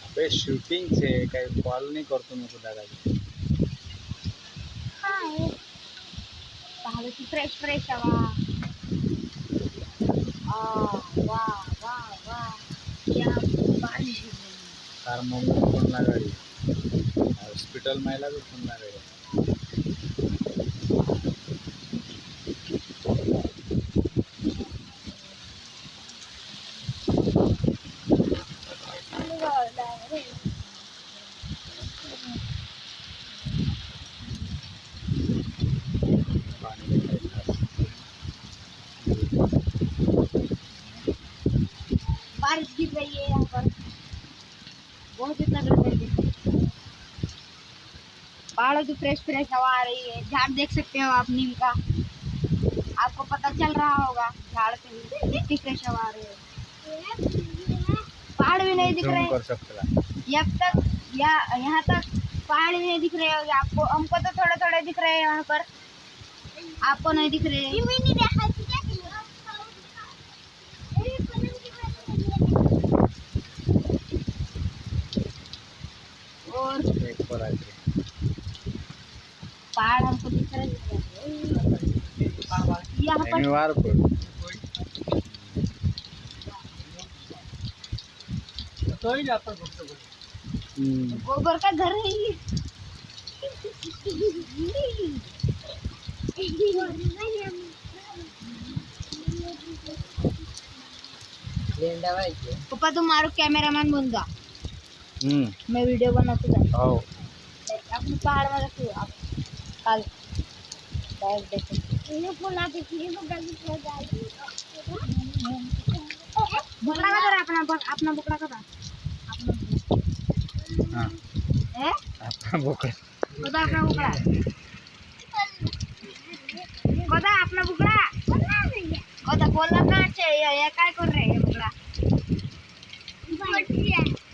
अबे शूटिंग से काही कॉल नाही करतो मी तुला काही. हाय पाहायची फ्रेश फ्रेश हवा. वाह वाह वाह क्या बारिश गिर रही है. कार मुंबई पुन्हा गाडी हॉस्पिटल महिला भी पुन्हा गाडी. बारिश गिर रही है यहाँ पर बहुत ही तगड़ी. पहाड़ों की फ्रेश फ्रेश हवा आ रही है. झाड़ देख सकते हो आप नीम का. आपको पता चल रहा होगा झाड़ से कितनी फ्रेश हवा आ रही है. पहाड़ भी नहीं दिख रहे कर सकता जब तक यहाँ तक पहाड़ भी नहीं दिख रहे होंगे आपको. हमको तो थोड़े थोड़े दिख रहे हैं यहाँ पर. आपको नहीं दिख रहे हैं. और पहाड़ हमको दिख रहे हैं यहाँ पर. गोबर का घर है ये. पप्पा तुम मारो कॅमेरामॅन बन जा. मैं वीडियो बनाते जा. हो अपने पहाड़ में रखो आप. काल बैग देखो ये फुला देखिए तो गलती हो जाएगी. बुकड़ा का था अपना बुकड़ा का था. हां है आपका बोकड़ा कोदा अपना बुकड़ा कोदा अपना बुकड़ा कोदा बोलना कहाँ चाहिए. ये काय कर रहे हैं बुकड़ा.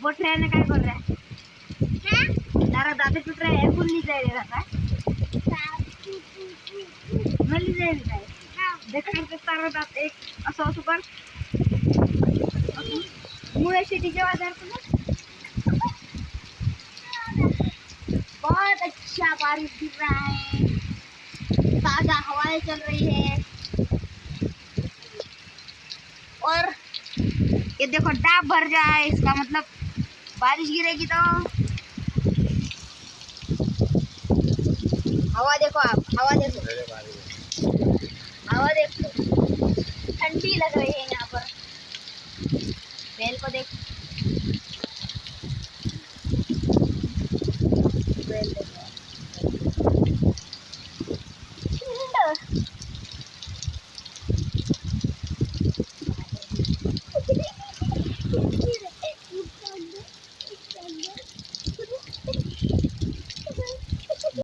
बोट रहे ने काय कर रहे हैं. तारा दाते टूट रहे हैं. फुल्ली जाए रहता है मल्ली जाए रहता है. देखा ते तारा दात एक असं असं कर मुळे सिटीच्या बाजार तुला. बहुत अच्छा बारिश गिर रहा है. ताज़ा हवाएं चल रही है. और ये देखो डाब भर जाए इसका मतलब बारिश गिरेगी तो. हवा देखो आप. हवा देखो. हवा देखो ठंडी लग रही है यहाँ पर. बेल को देखो